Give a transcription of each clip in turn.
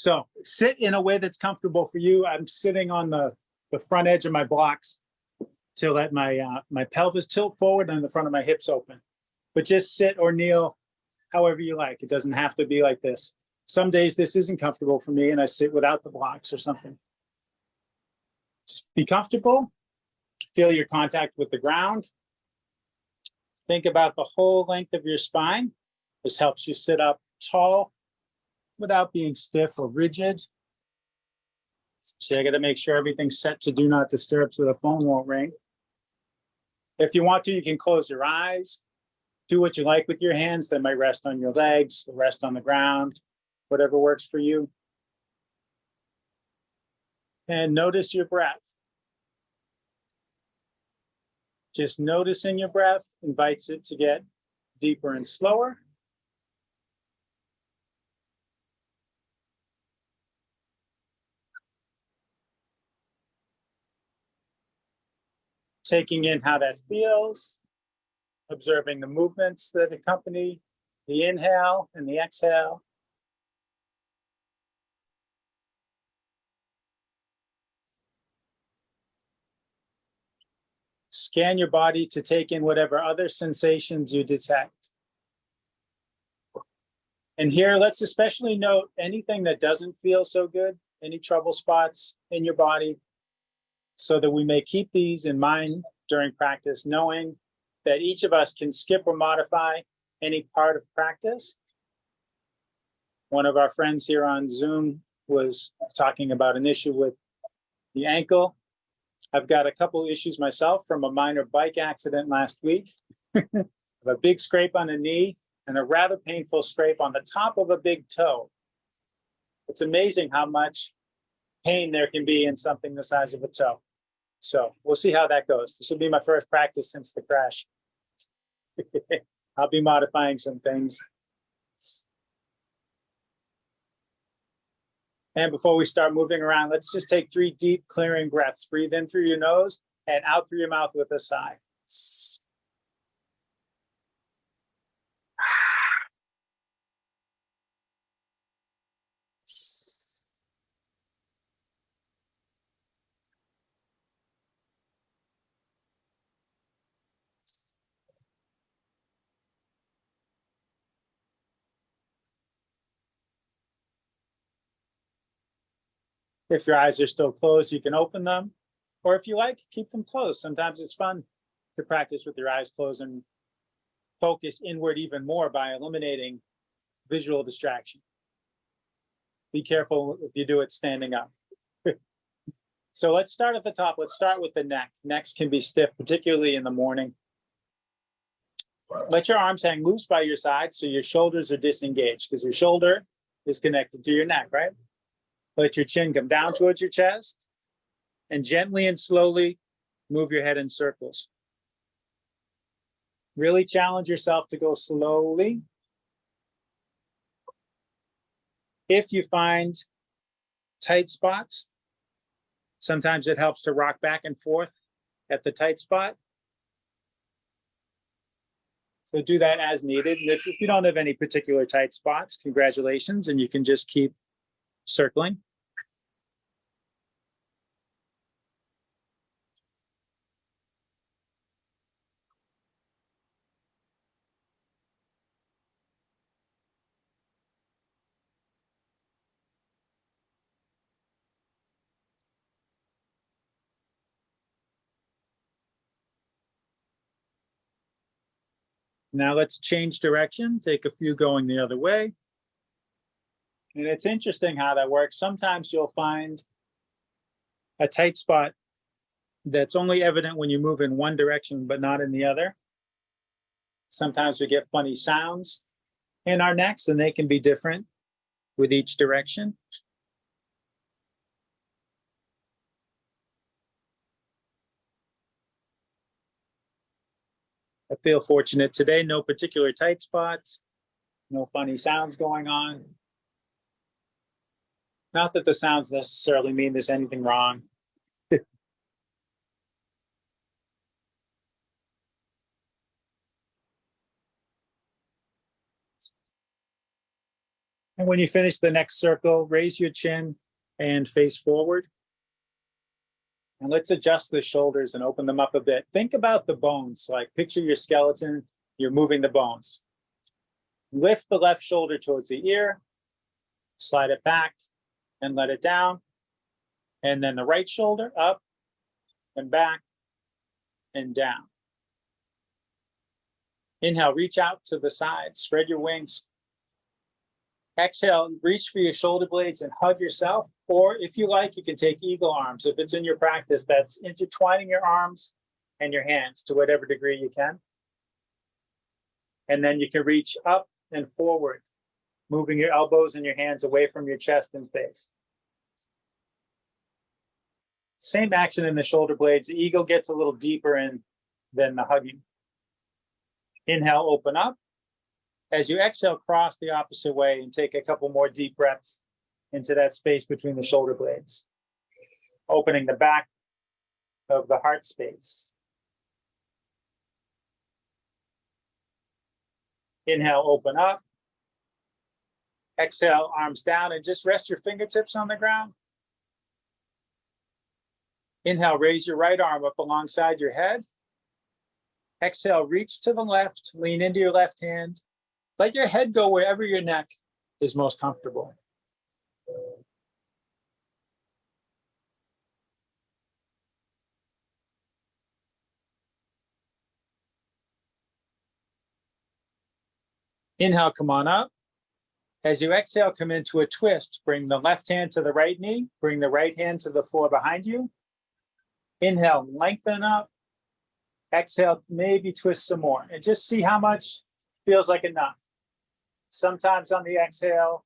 So sit in a way that's comfortable for you. I'm sitting on the front edge of my blocks to let my pelvis tilt forward and the front of my hips open. But just sit or kneel however you like. It doesn't have to be like this. Some days this isn't comfortable for me and I sit without the blocks or something. Just be comfortable. Feel your contact with the ground. Think about the whole length of your spine. This helps you sit up tall without being stiff or rigid. So I got to make sure everything's set to do not disturb so the phone won't ring. If you want to, you can close your eyes. Do what you like with your hands. They might rest on your legs, rest on the ground, whatever works for you. And notice your breath. Just noticing your breath invites it to get deeper and slower. Taking in how that feels, observing the movements that accompany the inhale and the exhale. Scan your body to take in whatever other sensations you detect. And here, let's especially note anything that doesn't feel so good, any trouble spots in your body, so that we may keep these in mind during practice, knowing that each of us can skip or modify any part of practice. One of our friends here on Zoom was talking about an issue with the ankle. I've got a couple issues myself from a minor bike accident last week. I have a big scrape on the knee and a rather painful scrape on the top of a big toe. It's amazing how much pain there can be in something the size of a toe. So we'll see how that goes. This will be my first practice since the crash. I'll be modifying some things. And before we start moving around, let's just take 3 deep clearing breaths. Breathe in through your nose and out through your mouth with a sigh. If your eyes are still closed, you can open them. Or if you like, keep them closed. Sometimes it's fun to practice with your eyes closed and focus inward even more by eliminating visual distraction. Be careful if you do it standing up. So let's start at the top. Let's start with the neck. Necks can be stiff, particularly in the morning. Let your arms hang loose by your sides so your shoulders are disengaged, because your shoulder is connected to your neck, right? Let your chin come down towards your chest and gently and slowly move your head in circles. Really challenge yourself to go slowly. If you find tight spots, sometimes it helps to rock back and forth at the tight spot. So do that as needed. And if you don't have any particular tight spots, congratulations, and you can just keep circling. Now let's change direction, take a few going the other way. And it's interesting how that works. Sometimes you'll find a tight spot that's only evident when you move in one direction, but not in the other. Sometimes we get funny sounds in our necks, and they can be different with each direction. I feel fortunate today, no particular tight spots, no funny sounds going on. Not that the sounds necessarily mean there's anything wrong. And when you finish the next circle, raise your chin and face forward. And let's adjust the shoulders and open them up a bit. Think about the bones, like picture your skeleton, you're moving the bones. Lift the left shoulder towards the ear, slide it back and let it down. And then the right shoulder up and back and down. Inhale, reach out to the side, spread your wings. Exhale, reach for your shoulder blades and hug yourself. Or if you like, you can take eagle arms. If it's in your practice, that's intertwining your arms and your hands to whatever degree you can. And then you can reach up and forward, moving your elbows and your hands away from your chest and face. Same action in the shoulder blades. The eagle gets a little deeper in than the hugging. Inhale, open up. As you exhale, cross the opposite way and take a couple more deep breaths into that space between the shoulder blades, opening the back of the heart space. Inhale, open up. Exhale, arms down, and just rest your fingertips on the ground. Inhale, raise your right arm up alongside your head. Exhale, reach to the left, lean into your left hand. Let your head go wherever your neck is most comfortable. Inhale, come on up. As you exhale, come into a twist. Bring the left hand to the right knee. Bring the right hand to the floor behind you. Inhale, lengthen up. Exhale, maybe twist some more. And just see how much feels like enough. Sometimes on the exhale,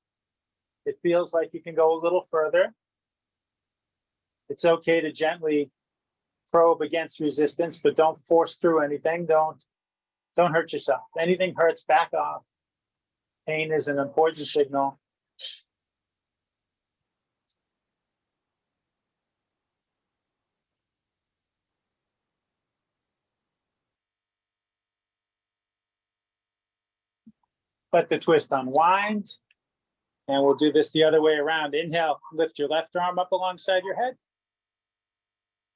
it feels like you can go a little further. It's okay to gently probe against resistance, but don't force through anything. Don't hurt yourself. Anything hurts, back off. Pain is an important signal. Let the twist unwind. And we'll do this the other way around. Inhale, lift your left arm up alongside your head.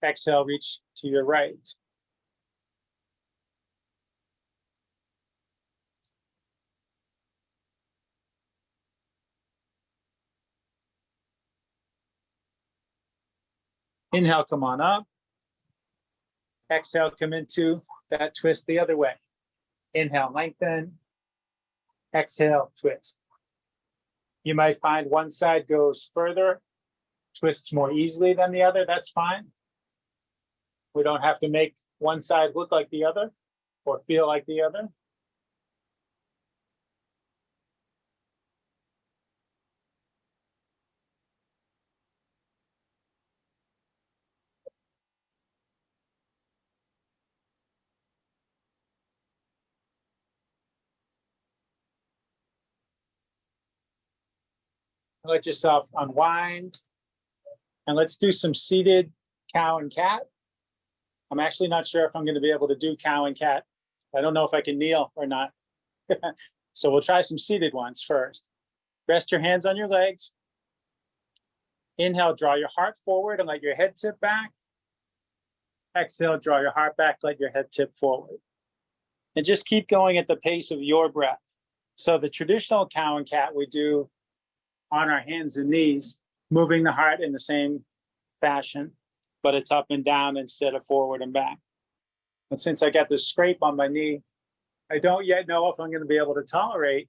Exhale, reach to your right. Inhale, come on up. Exhale, come into that twist the other way. Inhale, lengthen. Exhale, twist. You might find one side goes further, twists more easily than the other. That's fine. We don't have to make one side look like the other or feel like the other. Let yourself unwind. And let's do some seated cow and cat. I'm actually not sure if I'm going to be able to do cow and cat. I don't know if I can kneel or not. So we'll try some seated ones first. Rest your hands on your legs. Inhale, draw your heart forward and let your head tip back. Exhale, draw your heart back, let your head tip forward. And just keep going at the pace of your breath. So the traditional cow and cat we do on our hands and knees, moving the heart in the same fashion, but it's up and down instead of forward and back. And since I got this scrape on my knee, I don't yet know if I'm going to be able to tolerate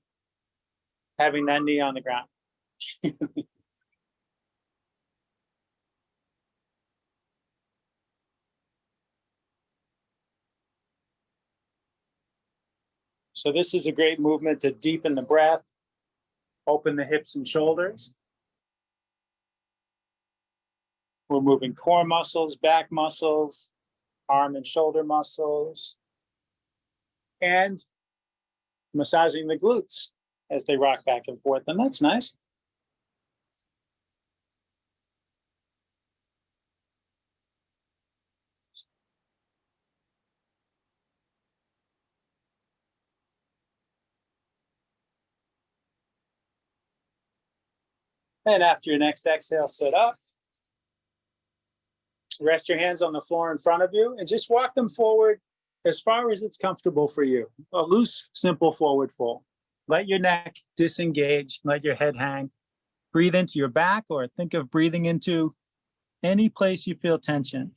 having that knee on the ground. So this is a great movement to deepen the breath, open the hips and shoulders. We're moving core muscles, back muscles, arm and shoulder muscles, and massaging the glutes as they rock back and forth. And that's nice. And after your next exhale, sit up. Rest your hands on the floor in front of you and just walk them forward as far as it's comfortable for you. A loose, simple forward fold. Let your neck disengage, let your head hang. Breathe into your back, or think of breathing into any place you feel tension.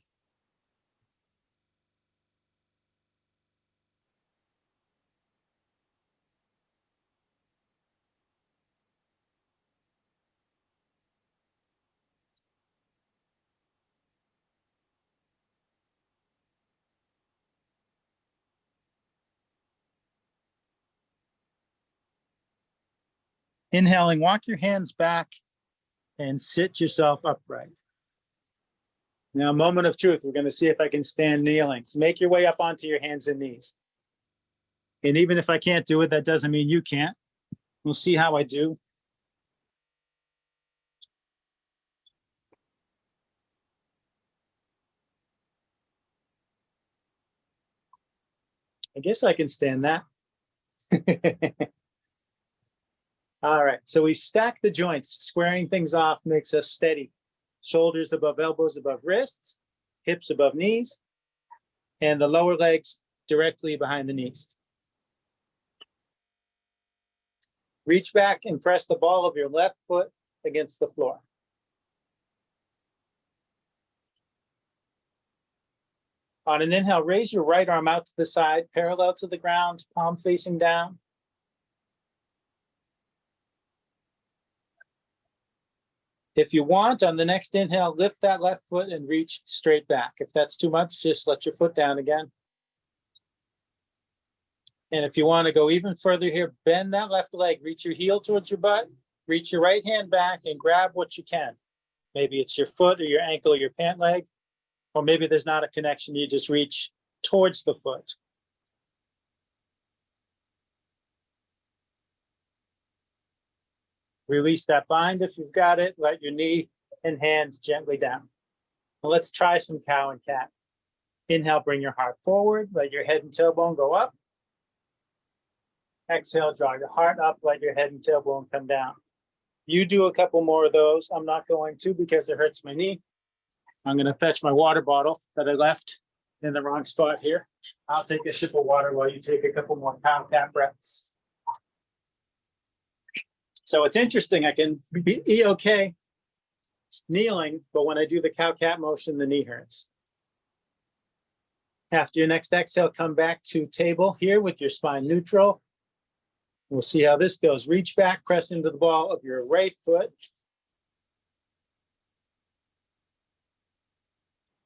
Inhaling, walk your hands back and sit yourself upright. Now, moment of truth. We're going to see if I can stand kneeling. Make your way up onto your hands and knees. And even if I can't do it, that doesn't mean you can't. We'll see how I do. I guess I can stand that. All right, so we stack the joints. Squaring things off makes us steady. Shoulders above elbows, above wrists, hips above knees, and the lower legs directly behind the knees. Reach back and press the ball of your left foot against the floor. On an inhale, raise your right arm out to the side, parallel to the ground, palm facing down. If you want, on the next inhale, lift that left foot and reach straight back. If that's too much, just let your foot down again. And if you want to go even further here, bend that left leg, reach your heel towards your butt, reach your right hand back and grab what you can. Maybe it's your foot or your ankle or your pant leg, or maybe there's not a connection, you just reach towards the foot. Release that bind if you've got it. Let your knee and hand gently down. Now let's try some cow and cat. Inhale, bring your heart forward. Let your head and tailbone go up. Exhale, draw your heart up. Let your head and tailbone come down. You do a couple more of those. I'm not going to because it hurts my knee. I'm going to fetch my water bottle that I left in the wrong spot here. I'll take a sip of water while you take a couple more cow cat breaths. So it's interesting, I can be okay kneeling, but when I do the cow-cat motion, the knee hurts. After your next exhale, come back to table here with your spine neutral. We'll see how this goes. Reach back, press into the ball of your right foot.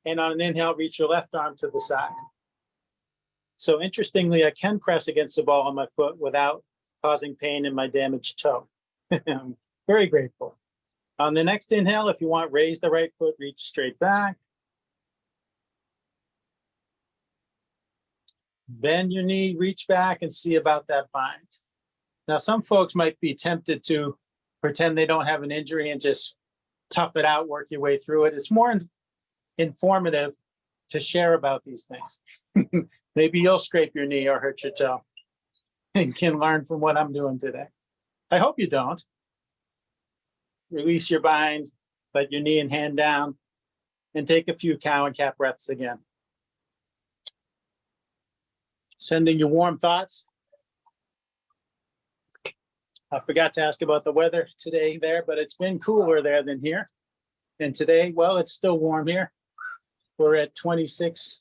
And on an inhale, reach your left arm to the side. So interestingly, I can press against the ball on my foot without causing pain in my damaged toe. I'm very grateful. On the next inhale, if you want, raise the right foot, reach straight back. Bend your knee, reach back, and see about that bind. Now, some folks might be tempted to pretend they don't have an injury and just tough it out, work your way through it. It's more informative to share about these things. Maybe you'll scrape your knee or hurt your toe and can learn from what I'm doing today. I hope you don't. Release your bind, let your knee and hand down, and take a few cow and cat breaths again. Sending you warm thoughts. I forgot to ask about the weather today there, but it's been cooler there than here. And today, well, it's still warm here. We're at 26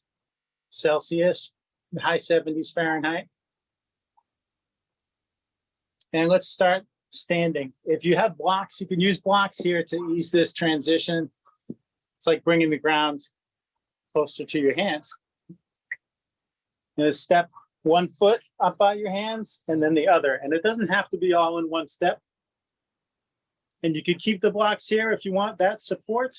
Celsius, high 70s Fahrenheit. And let's start standing. If you have blocks, you can use blocks here to ease this transition. It's like bringing the ground closer to your hands. And step one foot up by your hands and then the other. And it doesn't have to be all in one step. And you could keep the blocks here if you want that support,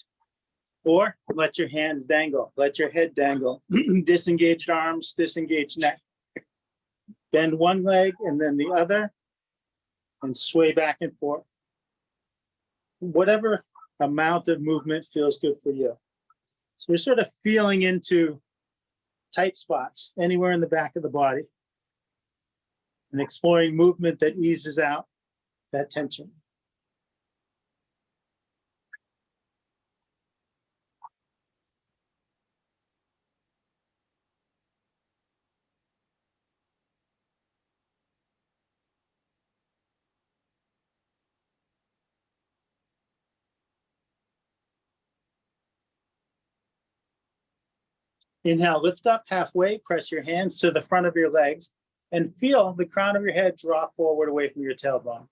or let your hands dangle, let your head dangle. Disengaged arms, disengaged neck. Bend one leg and then the other, and sway back and forth. Whatever amount of movement feels good for you. So we're sort of feeling into tight spots anywhere in the back of the body and exploring movement that eases out that tension. Inhale, lift up halfway, press your hands to the front of your legs and feel the crown of your head draw forward away from your tailbone.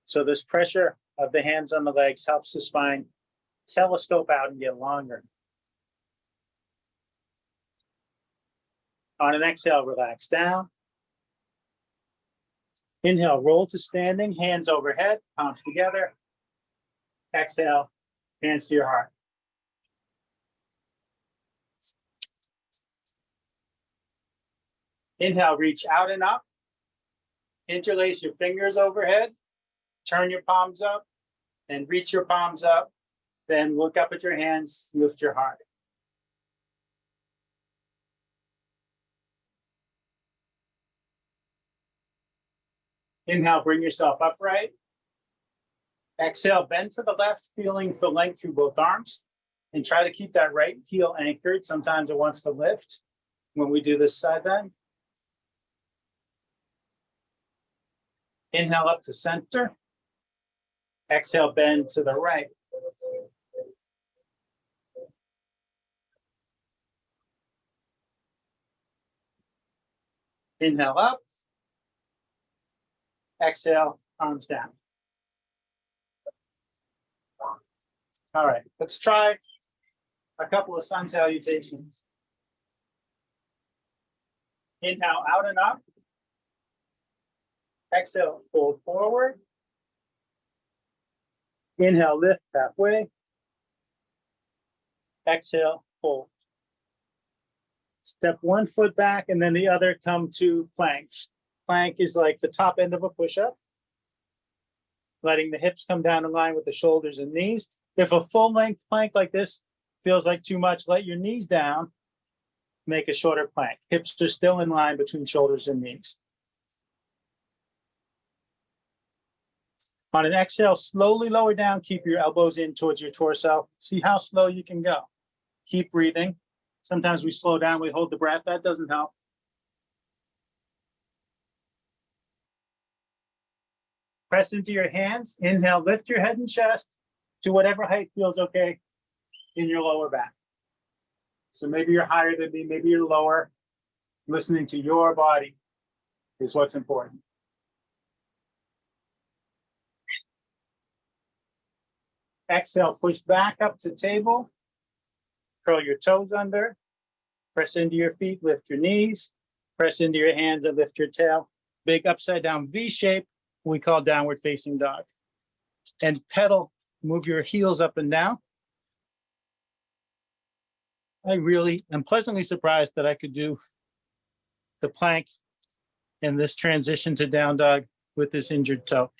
So this pressure of the hands on the legs helps the spine telescope out and get longer. On an exhale, relax down. Inhale, roll to standing, hands overhead, palms together. Exhale, hands to your heart. Inhale, reach out and up. Interlace your fingers overhead. Turn your palms up and reach your palms up. Then look up at your hands, lift your heart. Inhale, bring yourself upright. Exhale, bend to the left, feeling the length through both arms. And try to keep that right heel anchored. Sometimes it wants to lift when we do this side bend. Inhale up to center. Exhale, bend to the right. Inhale up. Exhale, arms down. All right, let's try a couple of sun salutations. Inhale, out and up. Exhale, fold forward. Inhale, lift halfway. Exhale, fold. Step one foot back and then the other, come to plank. Plank is like the top end of a push-up. Letting the hips come down in line with the shoulders and knees. If a full length plank like this feels like too much, let your knees down. Make a shorter plank. Hips are still in line between shoulders and knees. On an exhale, slowly lower down. Keep your elbows in towards your torso. See how slow you can go. Keep breathing. Sometimes we slow down, we hold the breath. That doesn't help. Press into your hands. Inhale, lift your head and chest to whatever height feels okay in your lower back. So maybe you're higher than me, maybe you're lower. Listening to your body is what's important. Exhale, push back up to table. Curl your toes under. Press into your feet, lift your knees. Press into your hands and lift your tail. Big upside down V shape, we call downward facing dog. And pedal, move your heels up and down. I really am pleasantly surprised that I could do the plank and this transition to down dog with this injured toe.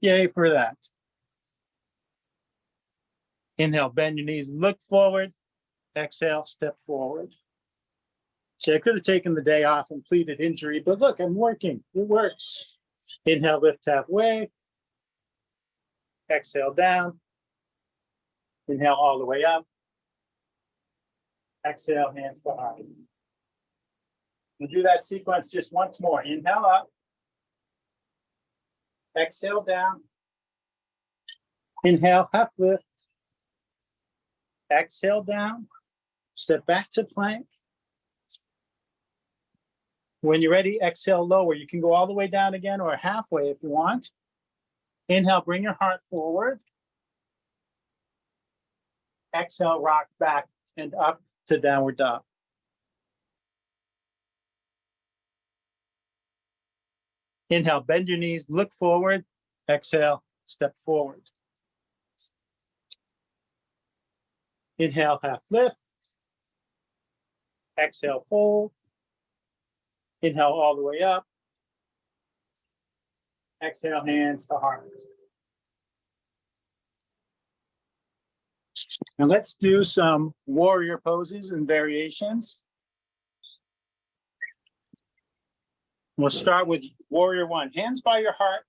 Yay for that. Inhale, bend your knees, look forward. Exhale, step forward. See, I could have taken the day off and pleaded injury, but look, I'm working. It works. Inhale, lift halfway. Exhale, down. Inhale all the way up. Exhale, hands behind. We'll do that sequence just once more. Inhale up. Exhale down. Inhale, half lift. Exhale down. Step back to plank. When you're ready, exhale lower. You can go all the way down again or halfway if you want. Inhale, bring your heart forward. Exhale, rock back and up to downward dog. Inhale, bend your knees, look forward. Exhale, step forward. Inhale, half lift. Exhale, fold. Inhale all the way up. Exhale, hands to heart. And let's do some warrior poses and variations. We'll start with warrior one. Hands by your heart.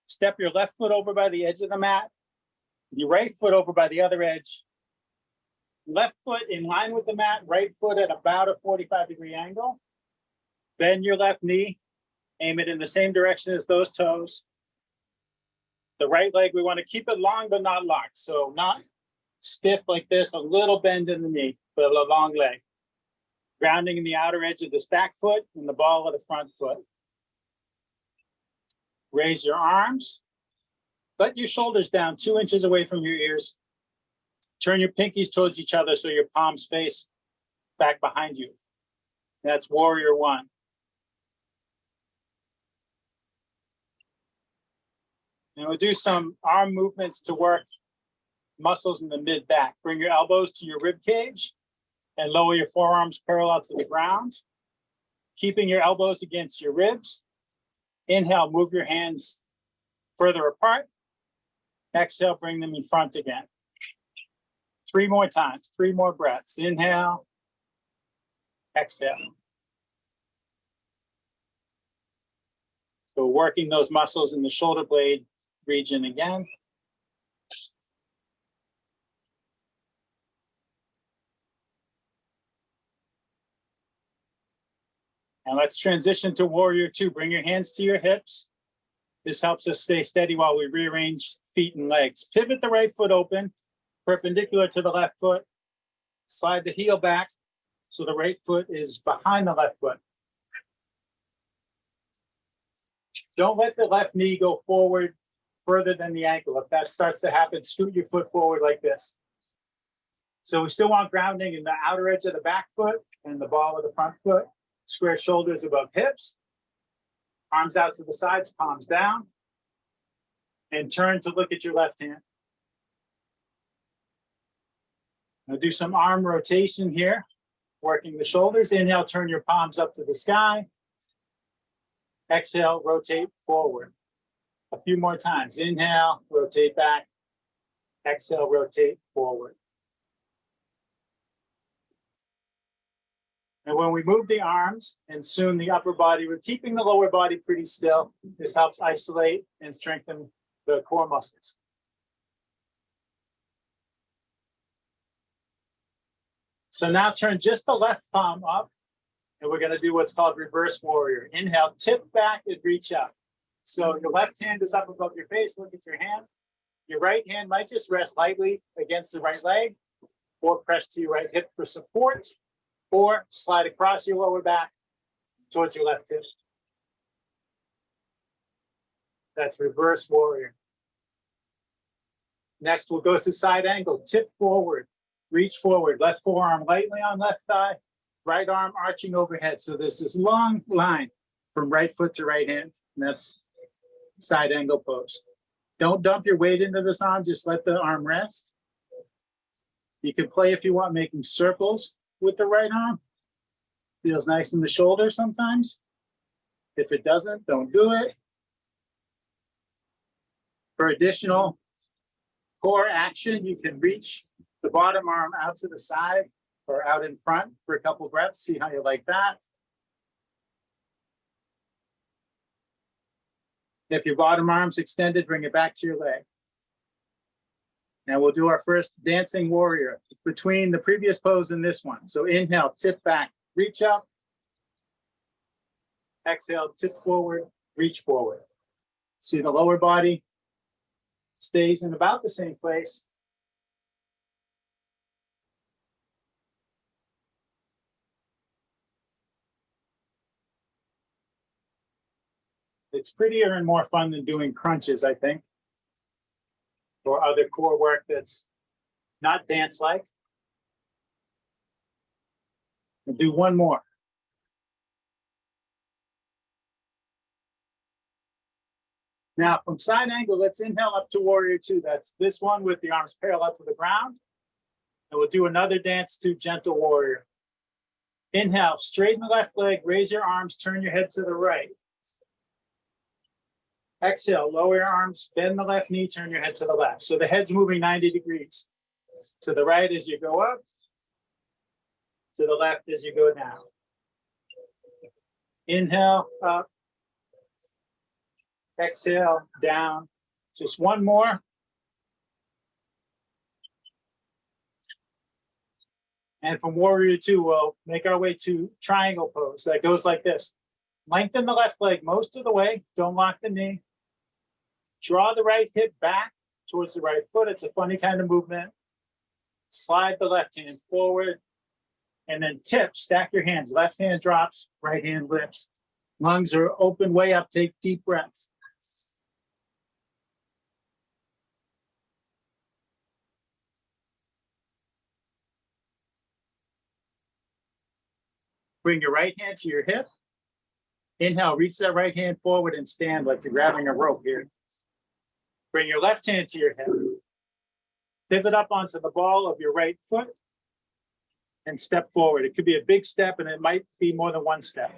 Step your left foot over by the edge of the mat. Your right foot over by the other edge. Left foot in line with the mat, right foot at about a 45-degree angle. Bend your left knee, aim it in the same direction as those toes. The right leg, we want to keep it long but not locked. So not stiff like this, a little bend in the knee, but a long leg. Grounding in the outer edge of this back foot and the ball of the front foot. Raise your arms. Let your shoulders down 2 inches away from your ears. Turn your pinkies towards each other so your palms face back behind you. That's warrior one. And we'll do some arm movements to work muscles in the mid back. Bring your elbows to your rib cage and lower your forearms parallel to the ground, keeping your elbows against your ribs. Inhale, move your hands further apart. Exhale, bring them in front again. 3 more times, 3 more breaths. Inhale, exhale. So working those muscles in the shoulder blade region again. And let's transition to warrior two. Bring your hands to your hips. This helps us stay steady while we rearrange feet and legs. Pivot the right foot open, perpendicular to the left foot. Slide the heel back so the right foot is behind the left foot. Don't let the left knee go forward further than the ankle. If that starts to happen, scoot your foot forward like this. So we still want grounding in the outer edge of the back foot and the ball of the front foot. Square shoulders above hips. Arms out to the sides, palms down. And turn to look at your left hand. Now do some arm rotation here, working the shoulders. Inhale, turn your palms up to the sky. Exhale, rotate forward. A few more times. Inhale, rotate back. Exhale, rotate forward. And when we move the arms and soon the upper body, we're keeping the lower body pretty still. This helps isolate and strengthen the core muscles. So now turn just the left palm up, and we're going to do what's called reverse warrior. Inhale, tip back and reach up. So your left hand is up above your face. Look at your hand. Your right hand might just rest lightly against the right leg, or press to your right hip for support, or slide across your lower back towards your left hip. That's reverse warrior. Next, we'll go to side angle. Tip forward, reach forward. Left forearm lightly on left thigh, right arm arching overhead. So there's this long line from right foot to right hand, and that's side angle pose. Don't dump your weight into this arm, just let the arm rest. You can play if you want, making circles with the right arm. Feels nice in the shoulder sometimes. If it doesn't, don't do it. For additional core action, you can reach the bottom arm out to the side or out in front for a couple breaths. See how you like that. If your bottom arm's extended, bring it back to your leg. Now we'll do our first dancing warrior between the previous pose and this one. So inhale, tip back, reach up. Exhale, tip forward, reach forward. See the lower body stays in about the same place. It's prettier and more fun than doing crunches, I think, or other core work that's not dance-like. We'll do one more. Now, from side angle, let's inhale up to warrior two. That's this one with the arms parallel to the ground. And we'll do another dance to gentle warrior. Inhale, straighten the left leg, raise your arms, turn your head to the right. Exhale, lower your arms, bend the left knee, turn your head to the left. So the head's moving 90 degrees. To the right as you go up, to the left as you go down. Inhale, up. Exhale, down. Just one more. And from warrior two, we'll make our way to triangle pose. That goes like this. Lengthen the left leg most of the way. Don't lock the knee. Draw the right hip back towards the right foot. It's a funny kind of movement. Slide the left hand forward. And then tip, stack your hands. Left hand drops, right hand lifts. Lungs are open way up. Take deep breaths. Bring your right hand to your hip. Inhale, reach that right hand forward and stand like you're grabbing a rope here. Bring your left hand to your hip. Pivot up onto the ball of your right foot and step forward. It could be a big step and it might be more than one step.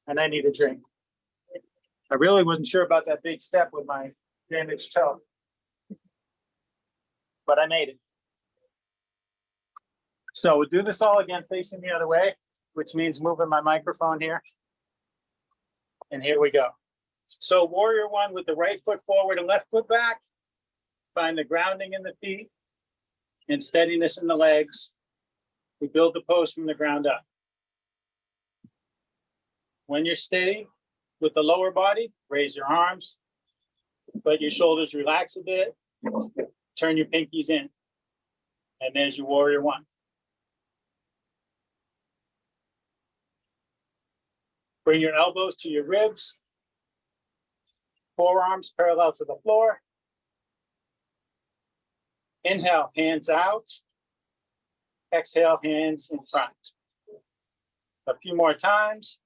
And I need a drink. I really wasn't sure about that big step with my damaged toe, but I made it. So we'll do this all again facing the other way, which means moving my microphone here. And here we go. So warrior one with the right foot forward and left foot back. Find the grounding in the feet and steadiness in the legs. We build the pose from the ground up. When you're steady with the lower body, raise your arms, let your shoulders relax a bit, turn your pinkies in. And there's your warrior one. Bring your elbows to your ribs, forearms parallel to the floor. Inhale, hands out. Exhale, hands in front. A few more times.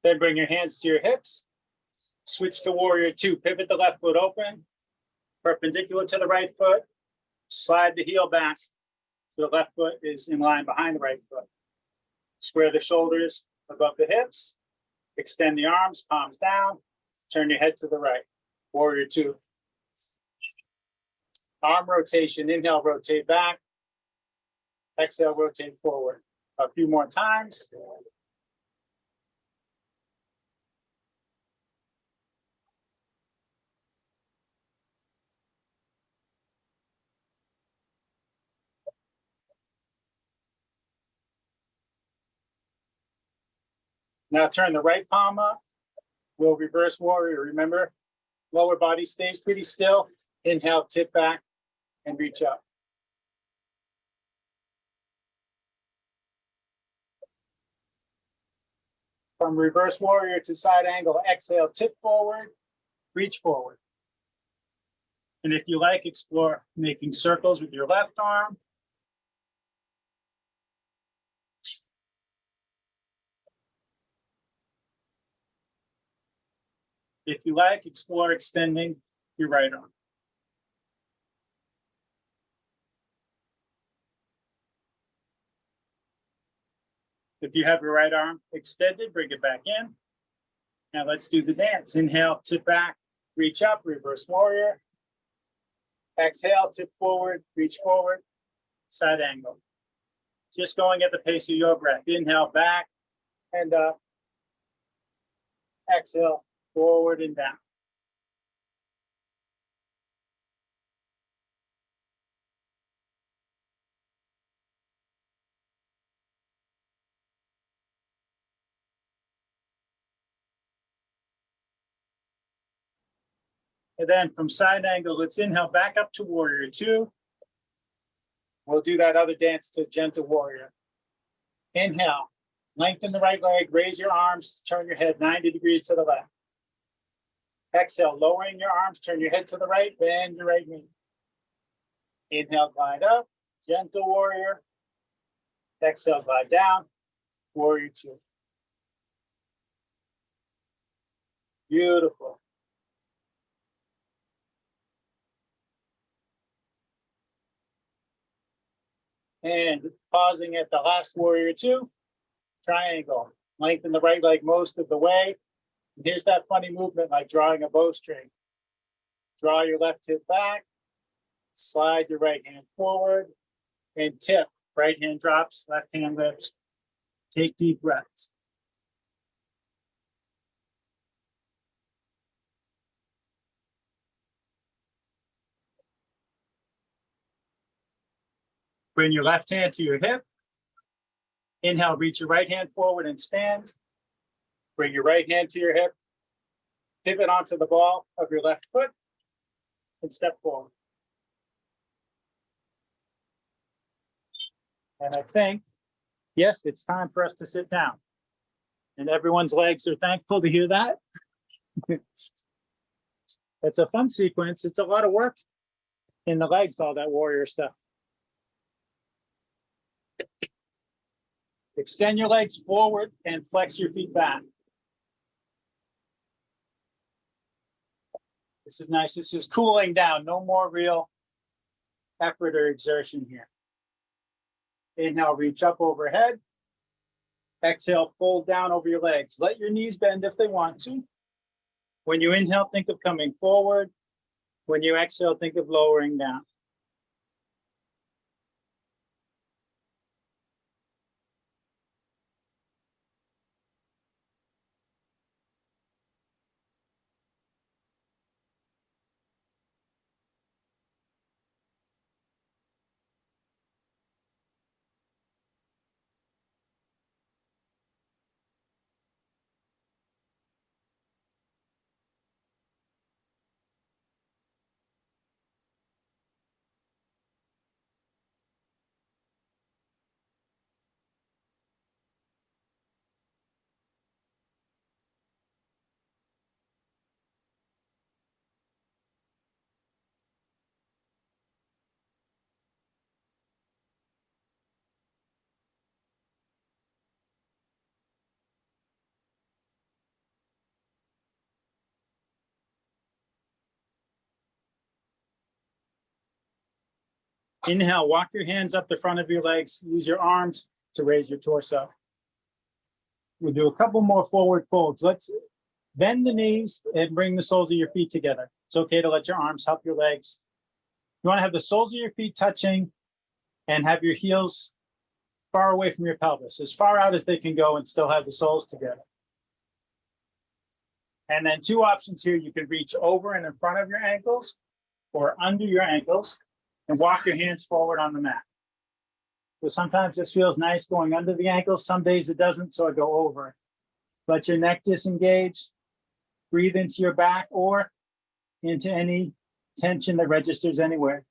Then bring your hands to your hips. Switch to warrior two. Pivot the left foot open, perpendicular to the right foot. Slide the heel back. The left foot is in line behind the right foot. Square the shoulders above the hips. Extend the arms, palms down. Turn your head to the right. Warrior two. Arm rotation. Inhale, rotate back. Exhale, rotate forward. A few more times. Now turn the right palm up. We'll reverse warrior. Remember, lower body stays pretty still. Inhale, tip back and reach up. From reverse warrior to side angle, exhale, tip forward, reach forward. And if you like, explore making circles with your left arm. If you like, explore extending your right arm. If you have your right arm extended, bring it back in. Now let's do the dance. Inhale, tip back, reach up, reverse warrior. Exhale, tip forward, reach forward, side angle. Just going at the pace of your breath. Inhale, back and up. Exhale, forward and down. And then from side angle, let's inhale back up to warrior two. We'll do that other dance to gentle warrior. Inhale, lengthen the right leg, raise your arms, turn your head 90 degrees to the left. Exhale, lowering your arms, turn your head to the right, bend your right knee. Inhale, glide up, gentle warrior. Exhale, glide down, warrior two. Beautiful. And pausing at the last warrior two, triangle. Lengthen the right leg most of the way. And here's that funny movement like drawing a bowstring. Draw your left hip back, slide your right hand forward, and tip. Right hand drops, left hand lifts. Take deep breaths. Bring your left hand to your hip. Inhale, reach your right hand forward and stand. Bring your right hand to your hip. Pivot onto the ball of your left foot and step forward. And I think, yes, it's time for us to sit down. And everyone's legs are thankful to hear that. It's a fun sequence. It's a lot of work in the legs, all that warrior stuff. Extend your legs forward and flex your feet back. This is nice. This is cooling down. No more real effort or exertion here. Inhale, reach up overhead. Exhale, fold down over your legs. Let your knees bend if they want to. When you inhale, think of coming forward. When you exhale, think of lowering down. Inhale, walk your hands up the front of your legs. Use your arms to raise your torso. We'll do a couple more forward folds. Let's bend the knees and bring the soles of your feet together. It's okay to let your arms help your legs. You want to have the soles of your feet touching and have your heels far away from your pelvis, as far out as they can go and still have the soles together. And then two options here. You can reach over and in front of your ankles or under your ankles and walk your hands forward on the mat. So sometimes this feels nice going under the ankles. Some days it doesn't, so I go over. Let your neck disengage. Breathe into your back or into any tension that registers anywhere.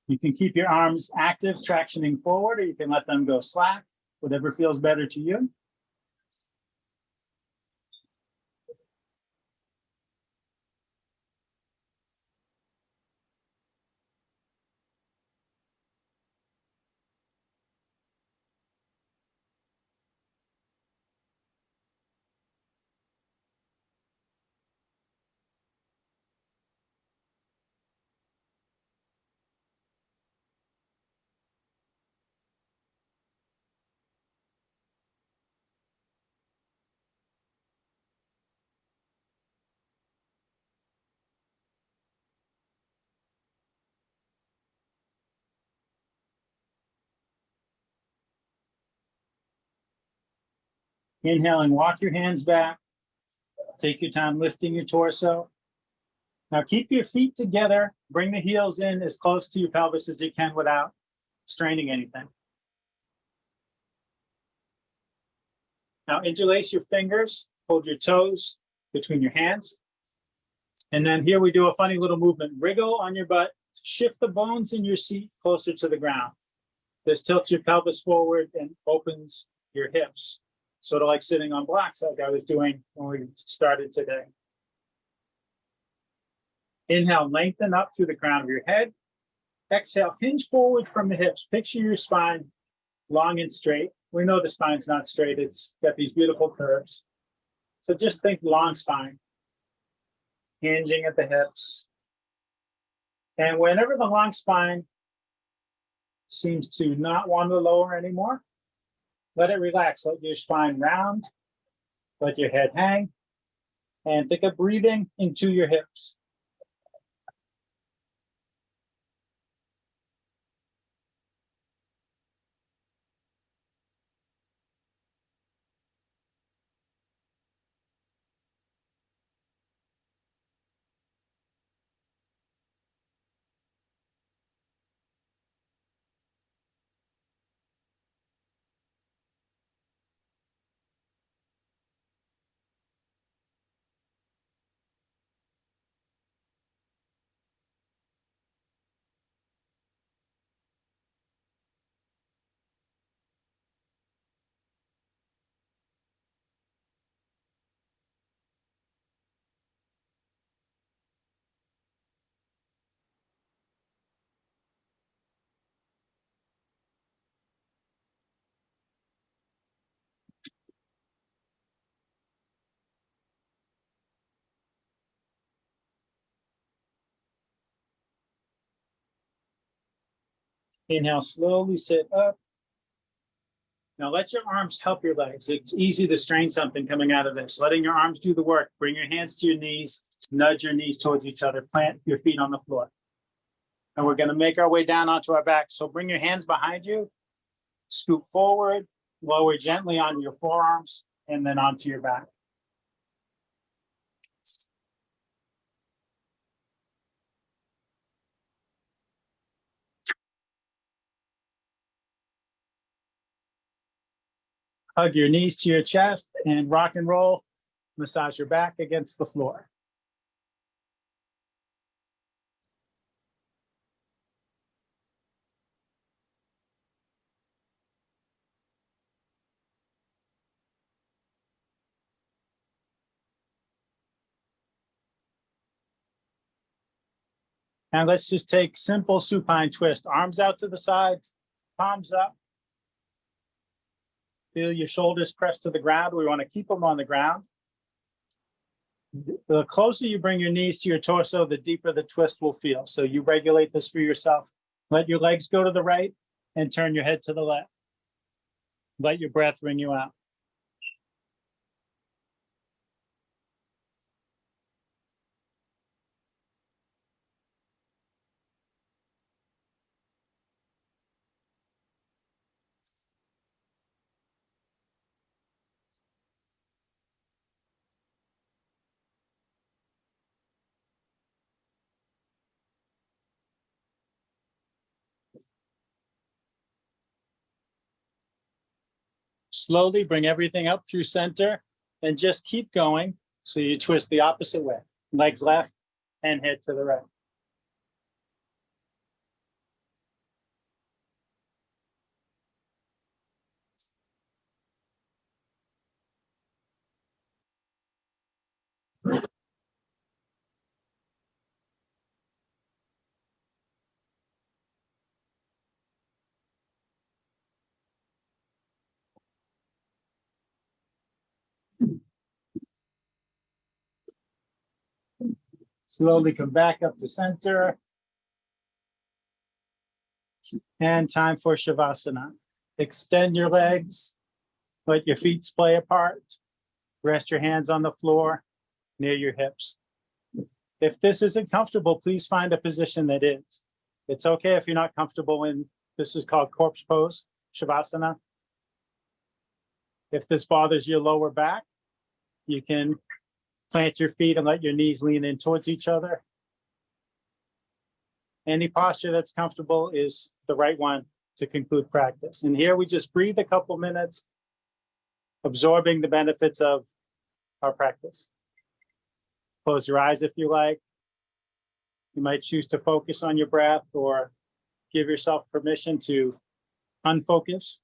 You can keep your arms active, tractioning forward, or you can let them go slack, whatever feels better to you. Inhale and walk your hands back. Take your time lifting your torso. Now keep your feet together. Bring the heels in as close to your pelvis as you can without straining anything. Now interlace your fingers, hold your toes between your hands. And then here we do a funny little movement. Wriggle on your butt, shift the bones in your seat closer to the ground. This tilts your pelvis forward and opens your hips. Sort of like sitting on blocks like I was doing when we started today. Inhale, lengthen up through the crown of your head. Exhale, hinge forward from the hips. Picture your spine long and straight. We know the spine's not straight. It's got these beautiful curves. So just think long spine, hinging at the hips. And whenever the long spine seems to not want to lower anymore, let it relax. Let your spine round. Let your head hang. And think of breathing into your hips. Inhale, slowly sit up. Now let your arms help your legs. It's easy to strain something coming out of this. Letting your arms do the work. Bring your hands to your knees, nudge your knees towards each other, plant your feet on the floor. And we're gonna make our way down onto our back. So bring your hands behind you, scoot forward, lower gently onto your forearms, and then onto your back. Hug your knees to your chest and rock and roll. Massage your back against the floor. And let's just take simple supine twist. Arms out to the sides, palms up. Feel your shoulders pressed to the ground. We want to keep them on the ground. The closer you bring your knees to your torso, the deeper the twist will feel. So you regulate this for yourself. Let your legs go to the right and turn your head to the left. Let your breath bring you out. Slowly bring everything up through center and just keep going. So you twist the opposite way. Legs left and head to the right. Slowly come back up to center. And time for Shavasana. Extend your legs. Let your feet splay apart. Rest your hands on the floor near your hips. If this isn't comfortable, please find a position that is. It's okay if you're not comfortable in, this is called corpse pose, Shavasana. If this bothers your lower back, you can plant your feet and let your knees lean in towards each other. Any posture that's comfortable is the right one to conclude practice. And here we just breathe a couple minutes, absorbing the benefits of our practice. Close your eyes if you like. You might choose to focus on your breath or give yourself permission to unfocus.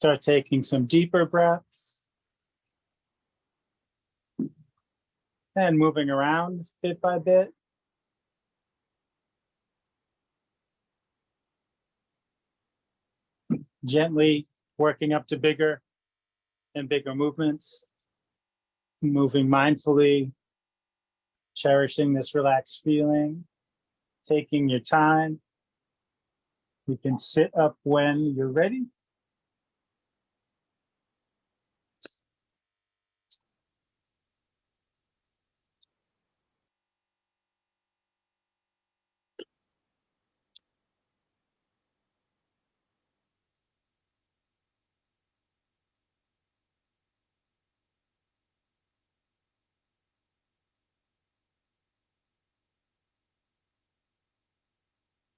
Start taking some deeper breaths. And moving around bit by bit. Gently working up to bigger and bigger movements. Moving mindfully, cherishing this relaxed feeling, taking your time. You can sit up when you're ready.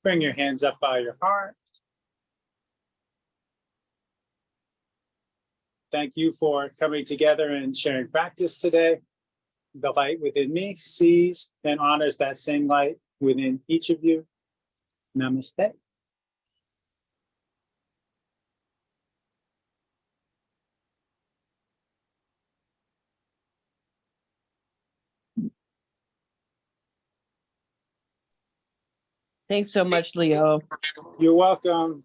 Bring your hands up by your heart. Thank you for coming together and sharing practice today. The light within me sees and honors that same light within each of you. Namaste. Thanks so much, Leo. You're welcome.